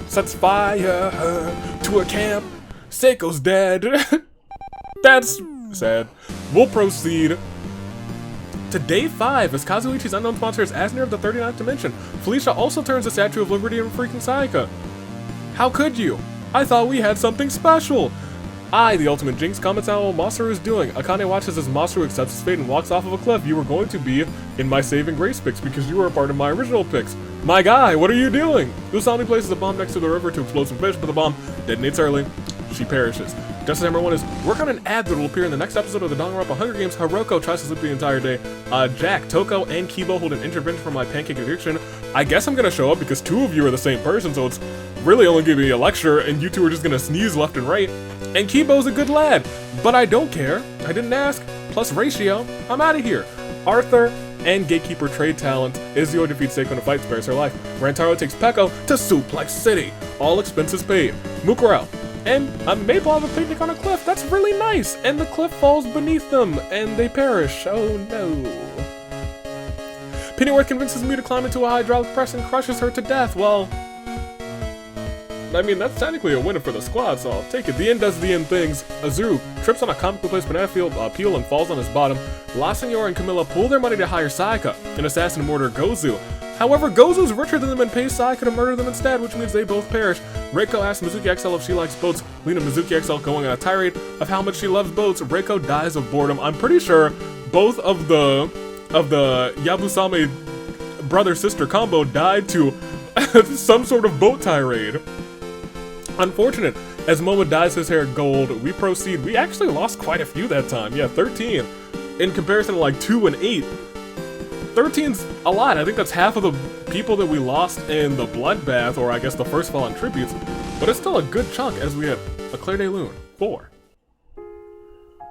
Sets fire to a camp. Seiko's dead. That's sad. We'll proceed to day 5 as Kazuichi's unknown sponsor is Asner of the 39th Dimension. Felicia also turns the Statue of Liberty and freaking Sayaka. How could you? I thought we had something special. The ultimate jinx, comments on what Masaru is doing. Akane watches as Masaru accepts his fate and walks off of a cliff. You were going to be in my saving grace picks because you were a part of my original picks. My guy, what are you doing? Usami places a bomb next to the river to explode some fish, but the bomb detonates early. She perishes. Justice Hammer 1 is work on an ad that will appear in the next episode of the Danganronpa Hunger Games. Hiroko tries to sleep the entire day. Jack, Toko, and Kibo hold an intervention for my pancake addiction. I guess I'm gonna show up because 2 of you are the same person, so it's really only giving me a lecture, and you 2 are just gonna sneeze left and right. And Kibo's a good lad, but I don't care. I didn't ask. Plus ratio. I'm out of here. Arthur and Gatekeeper trade talent. Izio defeats Seiko in a fight, spares her life. Rantaro takes Peko to Suplex City. All expenses paid. Mukuro and Maple have a picnic on a cliff. That's really nice. And the cliff falls beneath them, and they perish. Oh no. Pennyworth convinces me to climb into a hydraulic press and crushes her to death. Well, I mean, that's technically a win for the squad, so I'll take it. The end does the end things. Azuru trips on a comically placed banana peel and falls on his bottom. La Senora and Camilla pool their money to hire Sayaka, an assassin to murder Gozu. However, Gozu's richer than them and pays Sayaka to murder them instead, which means they both perish. Reiko asks Mizuki XL if she likes boats, leading Mizuki XL going on a tirade of how much she loves boats. Reiko dies of boredom. I'm pretty sure both of the Yabusame brother-sister combo died to some sort of boat tirade. Unfortunate. As Momo dyes his hair gold, we proceed. We actually lost quite a few that time. Yeah, 13. In comparison to like 2 and 8. 13's a lot. I think that's half of the people that we lost in the bloodbath, or I guess the first fallen tributes. But it's still a good chunk as we had a Claire de Lune. 4.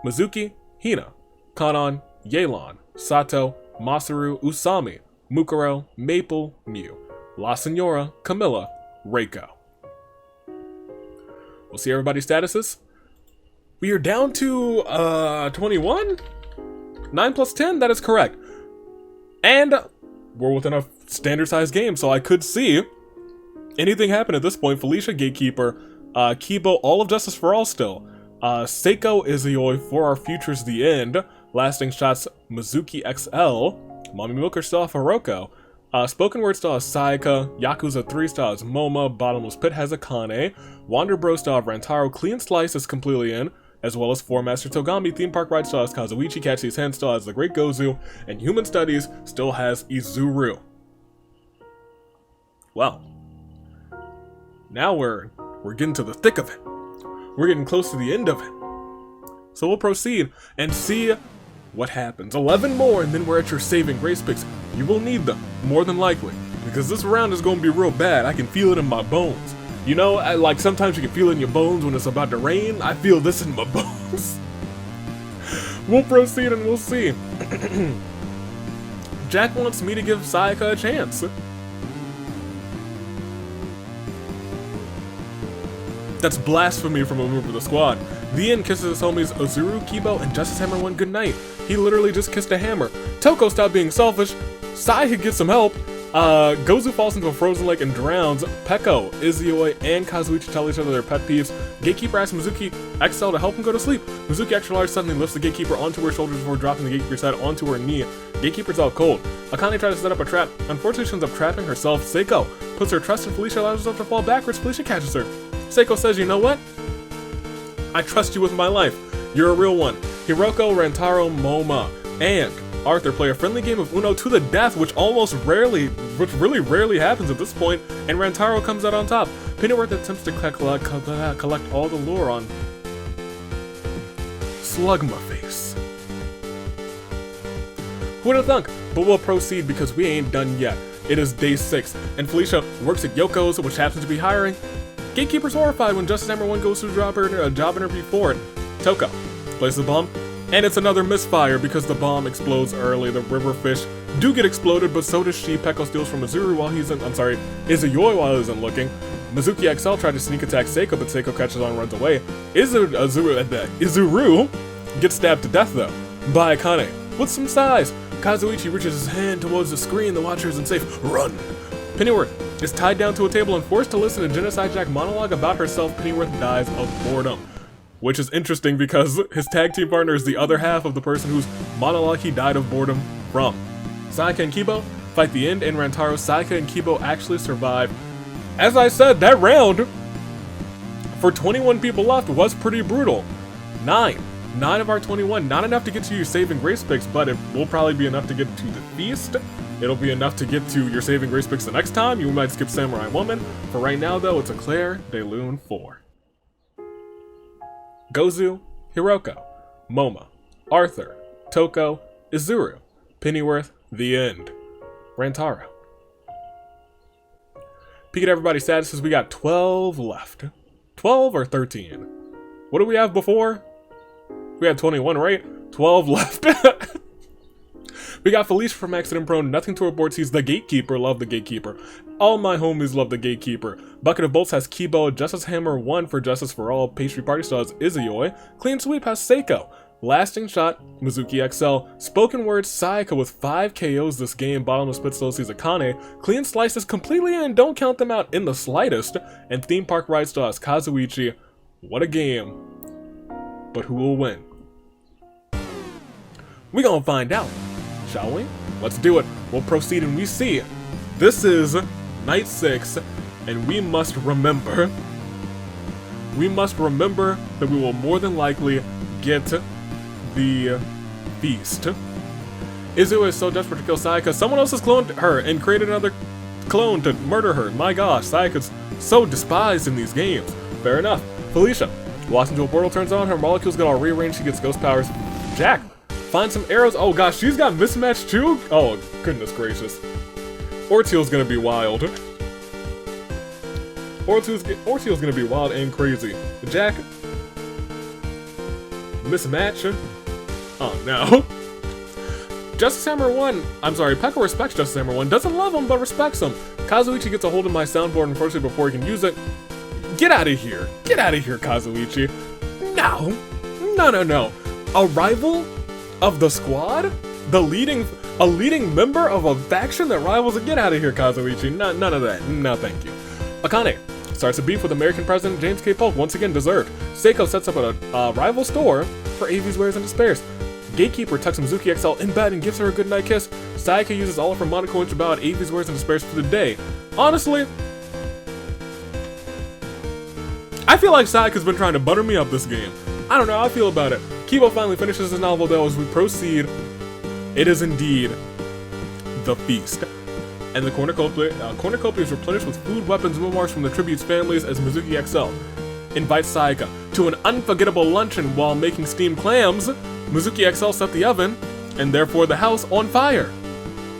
Mizuki, Hina, Kanon, Yelan, Sato, Masaru, Usami, Mukuro, Maple, Mew, La Senora, Camilla, Reiko. We'll see everybody's statuses. We are down to 21? 9 plus 10? That is correct. And we're within a standard sized game, so I could see anything happen at this point. Felicia, Gatekeeper, Kibo, all of Justice for All still. Seiko, Izuyoi, For Our Future's the End. Lasting Shots, Mizuki XL. Mommy Milker still has Hiroko. Spoken Word still has Sayaka. Yakuza 3 still has Moma. Bottomless Pit has Akane. Wander Bro still has Rantaro. Clean Slice is completely in, as well as 4 Master Togami. Theme Park Ride still has Kazuichi. Catch These Hands still has The Great Gozu. And Human Studies still has Izuru. Well, now we're getting to the thick of it. We're getting close to the end of it. So we'll proceed and see what happens. 11 more and then we're at your saving grace picks. You will need them, more than likely, because this round is going to be real bad. I can feel it in my bones. You know, like sometimes you can feel it in your bones when it's about to rain. I feel this in my bones. We'll proceed and we'll see. Jack wants me to give Sayaka a chance. That's blasphemy from a member of the squad. The End kisses his homies Ozuru, Kibo, and Justice Hammer 1 goodnight. He literally just kissed a hammer. Toko stopped being selfish. Sai gets some help. Gozu falls into a frozen lake and drowns. Peko, Izuyoi, and Kazuichi tell each other their pet peeves. Gatekeeper asks Mizuki XL to help him go to sleep. Mizuki Extra Large suddenly lifts the Gatekeeper onto her shoulders before dropping the Gatekeeper's head onto her knee. Gatekeeper's out cold. Akane tries to set up a trap. Unfortunately, she ends up trapping herself. Seiko puts her trust in Felicia, allows herself to fall backwards. Felicia catches her. Seiko says, you know what? I trust you with my life. You're a real one. Hiroko, Rantaro, Moma, and Arthur play a friendly game of Uno to the death, which really rarely happens at this point, and Rantaro comes out on top. Pennyworth attempts to collect all the lore on Slugmaface. Who'd have thunk? But we'll proceed because we ain't done yet. It is day 6, and Felicia works at Yoko's, which happens to be hiring. Gatekeeper's horrified when Justice Hammer 1 goes to a job interview for it. Toko places the bomb, and it's another misfire because the bomb explodes early. The river fish do get exploded, but so does she. Peko steals from Izuyoi while he's isn't looking. Mizuki XL tried to sneak attack Seiko, but Seiko catches on and runs away. Izuru gets stabbed to death though by Akane with some size. Kazuichi reaches his hand towards the screen. The watcher isn't safe. Run! Pennyworth is tied down to a table and forced to listen to Genocide Jack monologue about herself. Pennyworth dies of boredom, which is interesting because his tag team partner is the other half of the person whose monologue he died of boredom from. Sayaka and Kibo fight the End and Rantaro. Sayaka and Kibo actually survive. As I said, that round for 21 people left was pretty brutal. 9 of our 21, not enough to get to your saving grace picks, but it will probably be enough to get to the feast. It'll be enough to get to your saving grace picks the next time. You might skip Samurai Woman. For right now, though, it's a Claire de Lune 4. Gozu, Hiroko, Moma, Arthur, Toko, Izuru, Pennyworth, The End, Rantaro. Peek at everybody's statuses. We got 12 left. 12 or 13? What do we have before? We had 21, right? 12 left. We got Felicia from Accident Prone, nothing to report, sees the Gatekeeper, love the Gatekeeper. All my homies love the Gatekeeper. Bucket of Bolts has Kibo, Justice Hammer 1 for Justice for All, Pastry Party Star has Izuyoi, Clean Sweep has Seiko, Lasting Shot, Mizuki XL, Spoken Word, Sayaka with 5 KOs this game, Bottomless Pit still sees Akane, Clean Slice is completely in, don't count them out in the slightest, and Theme Park Ride still has Kazuichi. What a game. But who will win? We gonna find out. Shall we? Let's do it. We'll proceed and we see. This is night 6, and we must remember that we will more than likely get the feast. Izu is so desperate to kill Sayaka, someone else has cloned her and created another clone to murder her. My gosh, Sayaka's so despised in these games. Fair enough. Felicia walks into a portal, turns on, her molecules get all rearranged, she gets ghost powers. Jack find some arrows. Oh gosh, she's got mismatch too? Oh, goodness gracious. Orteal's gonna be wild. Orteal's gonna be wild and crazy. Jack. Mismatch. Oh no. Justice Hammer 1. I'm sorry, Peko respects Justice Hammer 1. Doesn't love him, but respects him. Kazuichi gets a hold of my soundboard, unfortunately, before he can use it. Get out of here. Get out of here, Kazuichi. No. No. A rival of the squad? A leading member of a faction that rivals? Get out of here, Kazuichi. None of that. No, thank you. Akane starts a beef with American President James K. Polk, once again deserved. Seiko sets up a rival store for AV's wares and despairs. Gatekeeper tucks Mizuki XL in bed and gives her a goodnight kiss. Sayaka uses all of her Monaco and Jabao at AV's wares and despairs for the day. Honestly, I feel like Sayaka's been trying to butter me up this game. I don't know how I feel about it. Kibo finally finishes his novel though as we proceed. It is indeed the feast. And the cornucopia is replenished with food, weapons, and memoirs from the tribute's families as Mizuki XL invites Sayaka to an unforgettable luncheon while making steamed clams. Mizuki XL set the oven, and therefore the house, on fire,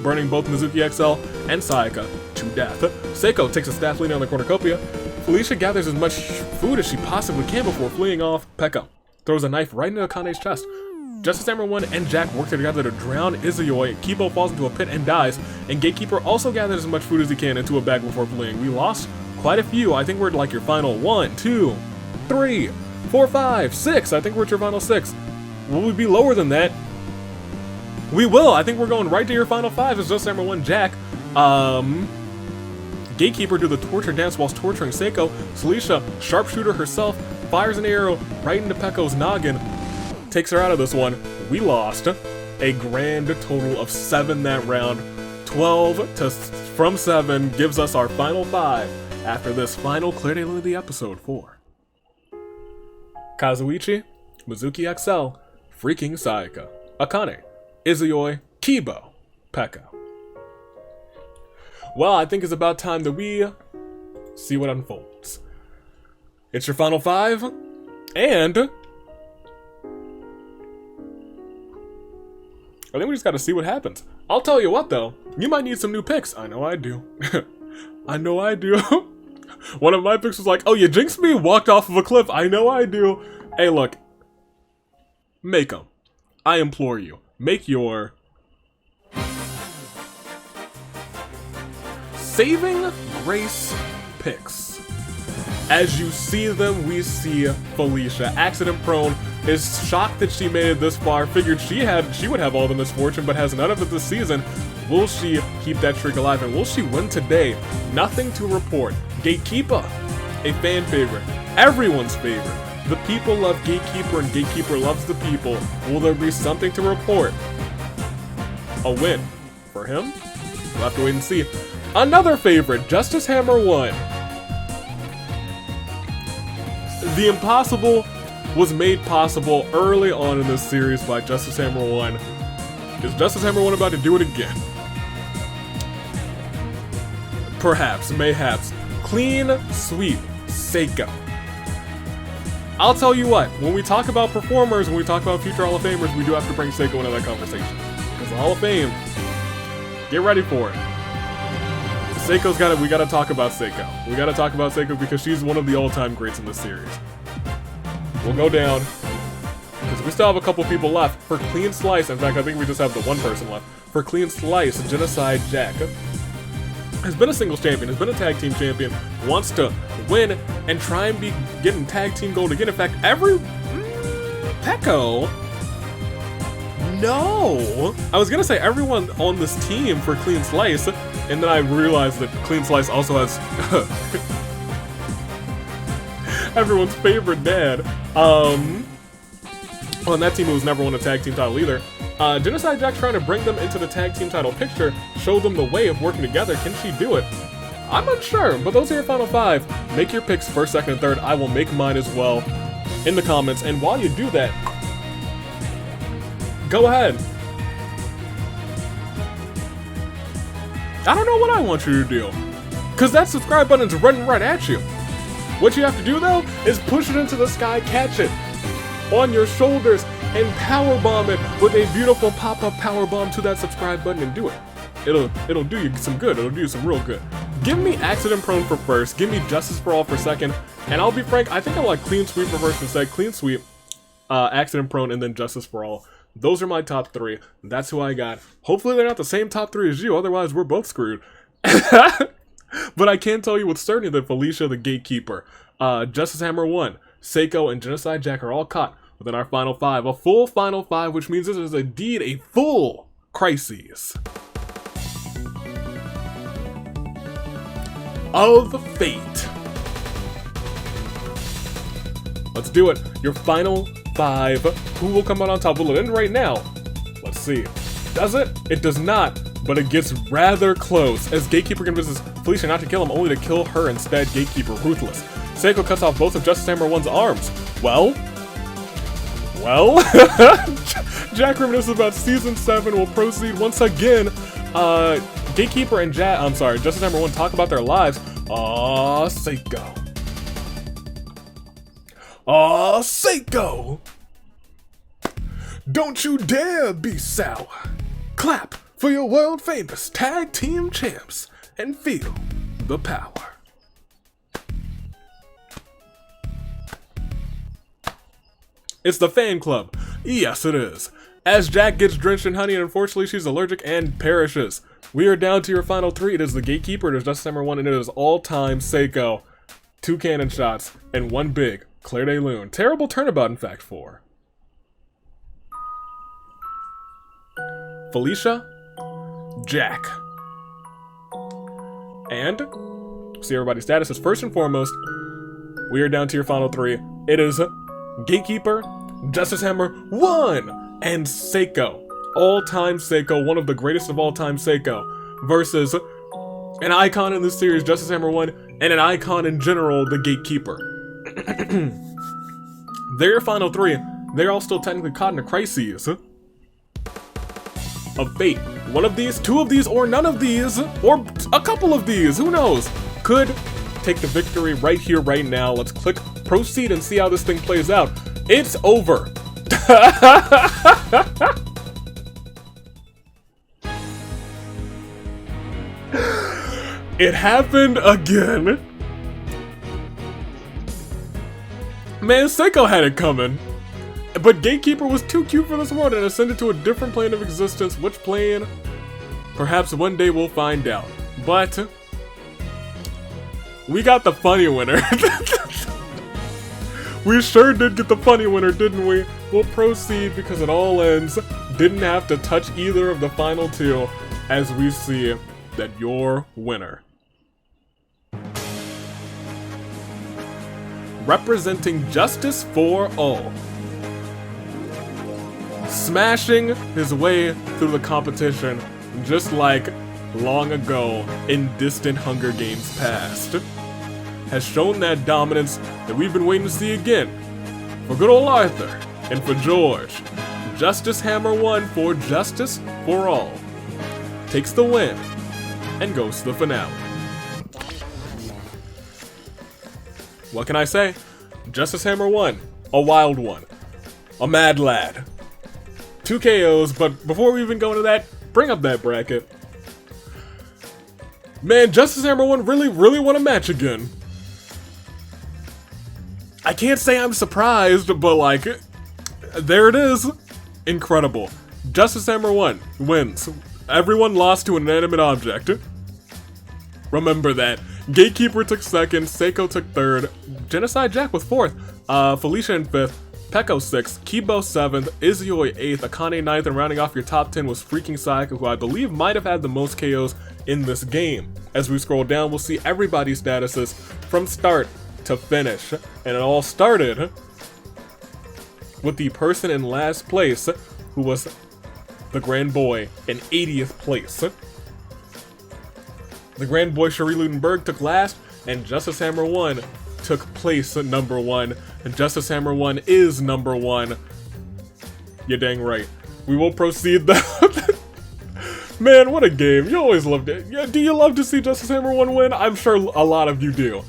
burning both Mizuki XL and Sayaka to death. Seiko takes a staff leaning on the cornucopia. Felicia gathers as much food as she possibly can before fleeing off. Pekka throws a knife right into Akane's chest. Justice Hammer 1 and Jack work together to drown Izuyoi. Kibo falls into a pit and dies, and Gatekeeper also gathers as much food as he can into a bag before fleeing. We lost quite a few. I think we're at like your final 1, 2, 3, 4, 5, 6. I think we're at your final 6. Will we be lower than that? We will. I think we're going right to your final 5 as Justice Hammer 1 Jack. Gatekeeper do the torture dance whilst torturing Seiko. Celicia, sharpshooter herself, fires an arrow right into Pekko's noggin. Takes her out of this one. We lost a grand total of 7 that round. 12 from 7 gives us our final 5 after this final Clear Day of the episode 4. Kazuichi, Mizuki XL, freaking Sayaka, Akane, Izuyoi, Kibo, Pekka. Well, I think it's about time that we see what unfolds. It's your final 5, and I think we just gotta see what happens. I'll tell you what though, you might need some new picks. I know I do. I know I do. One of my picks was like, oh, you jinxed me, walked off of a cliff. I know I do. Hey, look. Make them. I implore you. Make your saving grace picks. As you see them, we see Felicia, accident prone, is shocked that she made it this far, figured she would have all the misfortune, but has none of it this season. Will she keep that streak alive, and will she win today? Nothing to report. Gatekeeper, a fan favorite, everyone's favorite. The people love Gatekeeper, and Gatekeeper loves the people. Will there be something to report? A win for him? We'll have to wait and see. Another favorite, Justice Hammer 1. The impossible was made possible early on in this series by Justice Hammer 1. Is Justice Hammer 1 about to do it again? Perhaps, mayhaps. Clean sweep, Seiko. I'll tell you what, when we talk about performers, when we talk about future Hall of Famers, we do have to bring Seiko into that conversation. Because the Hall of Fame, get ready for it. We gotta talk about Seiko. We gotta talk about Seiko because she's one of the all-time greats in this series. We'll go down, because we still have a couple people left. For Clean Slice, in fact, I think we just have the one person left. For Clean Slice, Genocide Jack has been a singles champion, has been a tag team champion, wants to win and try and be getting tag team gold again. In fact, Pekko. No! I was gonna say everyone on this team for Clean Slice, and then I realized that Clean Slice also has everyone's favorite dad. On that team who was never won a tag team title either. Genocide Jack's trying to bring them into the tag team title picture, show them the way of working together. Can she do it? I'm unsure, but those are your final 5. Make your picks first, second, and third. I will make mine as well in the comments. And while you do that, go ahead. I don't know what I want you to do, because that subscribe button is running right at you. What you have to do though is push it into the sky, catch it on your shoulders, and powerbomb it with a beautiful pop-up powerbomb to that subscribe button and do it. It'll do you some good. It'll do you some real good. Give me Accident Prone for first. Give me Justice for All for second. And I'll be frank, I think I like Clean Sweep for first instead. Clean Sweep, Accident Prone, and then Justice for All. Those are my top 3. That's who I got. Hopefully they're not the same top 3 as you, otherwise we're both screwed. But I can tell you with certainty that Felicia the Gatekeeper Justice Hammer 1, Seiko, and Genocide Jack are all caught within our final 5. A full final 5, which means this is indeed a full crises of fate. Let's do it. Your final 5. Who will come out on top? Will it end right now? Let's see. Does it? It does not, but it gets rather close, as Gatekeeper convinces Felicia not to kill him, only to kill her instead. Gatekeeper ruthless. Seiko cuts off both of Justice Hammer 1's arms. Well, Jack reminisces about Season 7 will proceed once again. Gatekeeper and Justice Hammer 1 talk about their lives. Aw, Seiko. Aw, Seiko! Don't you dare be sour. Clap for your world famous tag team champs and feel the power. It's the fan club. Yes, it is. As Jack gets drenched in honey and unfortunately she's allergic and perishes. We are down to your final 3. It is the Gatekeeper, it is Justice Hammer 1, and it is all-time Seiko. 2 cannon shots and 1 big Claire de Lune. Terrible turnabout, in fact, for Felicia, Jack. And see everybody's statuses. First and foremost, we are down to your final 3. It is Gatekeeper, Justice Hammer 1, and Seiko. All-time Seiko, one of the greatest of all-time Seiko, versus an icon in this series, Justice Hammer 1, and an icon in general, the Gatekeeper. They're your final 3. They're all still technically caught in a crisis of fate. One of these, 2 of these, or none of these, or a couple of these, who knows, could take the victory right here, right now. Let's click proceed and see how this thing plays out. It's over. It happened again. Man, Seiko had it coming. But Gatekeeper was too cute for this world and ascended to a different plane of existence. Which plane? Perhaps one day we'll find out. But we got the funny winner. We sure did get the funny winner, didn't we? We'll proceed because it all ends. Didn't have to touch either of the final 2 as we see that your winner, representing justice for all, smashing his way through the competition just like long ago in distant Hunger Games past, has shown that dominance that we've been waiting to see again for good old Arthur and for George. Justice Hammer 1 for Justice for All takes the win and goes to the finale. What can I say? Justice Hammer 1, a wild one, a mad lad. 2 KOs, but before we even go into that, bring up that bracket. Man, Justice Hammer 1 really won a match again. I can't say I'm surprised, but like, there it is. Incredible. Justice Hammer 1 wins. Everyone lost to an inanimate object. Remember that. Gatekeeper took 2nd, Seiko took 3rd, Genocide Jack was 4th, Felicia in 5th, Peko 6th, Kibo 7th, Izioi 8th, Akane 9th, and rounding off your top 10 was freaking Sayaka, who I believe might have had the most KOs in this game. As we scroll down, we'll see everybody's statuses from start to finish. And it all started with the person in last place, who was the Grand Boy in 80th place. The Grand Boy Cherie Ludenberg took last, and Justice Hammer 1 took place at number 1. And Justice Hammer 1 is number 1. You're dang right. We will proceed though. Man, what a game. You always loved it. Yeah, do you love to see Justice Hammer 1 win? I'm sure a lot of you do.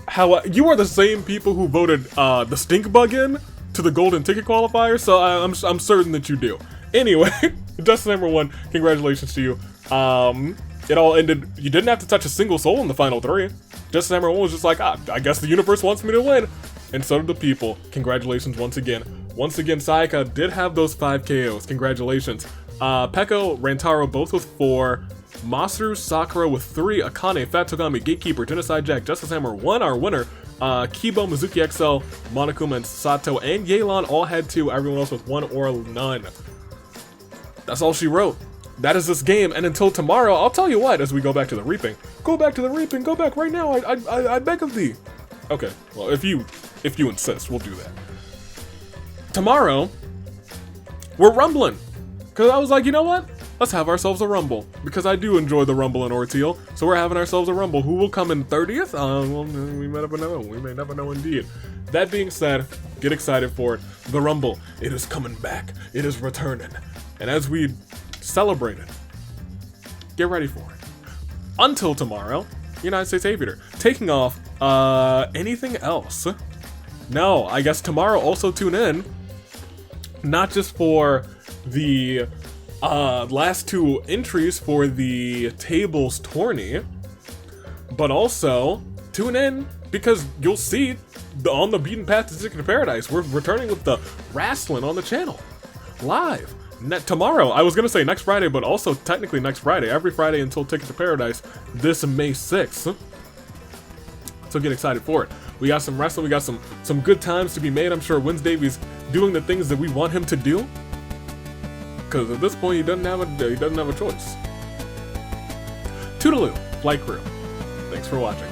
How you are the same people who voted the stink bug in to the golden ticket qualifier, so I'm certain that you do. Anyway, Justice Hammer 1, congratulations to you. It all ended, you didn't have to touch a single soul in the final 3. Justice Hammer 1 was just like, I guess the universe wants me to win. And so did the people. Congratulations once again. Once again, Sayaka did have those 5 KOs. Congratulations. Peko, Rantaro both with 4. Masaru, Sakura with 3. Akane, Fat Togami, Gatekeeper, Genocide Jack, Justice Hammer 1, our winner. Kibo, Mizuki XL, Monokuma, and Sato, and Yelan all had 2, everyone else with 1 or none. That's all she wrote. That is this game, and until tomorrow, I'll tell you what, as we go back to the reaping. Go back to the reaping, go back right now, I beg of thee. Okay, well, if you insist, we'll do that. Tomorrow, we're rumbling. Because I was like, you know what? Let's have ourselves a rumble. Because I do enjoy the rumble and Orteal, so we're having ourselves a rumble. Who will come in 30th? Well, we may never know. We may never know indeed. That being said, get excited for it. The rumble, it is coming back. It is returning. And as we celebrate it, get ready for it. Until tomorrow, United States Aviator. Taking off, anything else? No, I guess tomorrow also tune in. Not just for the last 2 entries for the tables tourney, but also tune in because you'll see on the beaten path to Ticket to Paradise, we're returning with the wrestling on the channel live. Tomorrow, I was gonna say next Friday, but also technically next Friday, every Friday until Ticket to Paradise, this May 6th. So get excited for it. We got some wrestling, we got some good times to be made. I'm sure Wednesday's doing the things that we want him to do. Because at this point, he doesn't have a choice. Toodaloo, Flight Crew. Thanks for watching.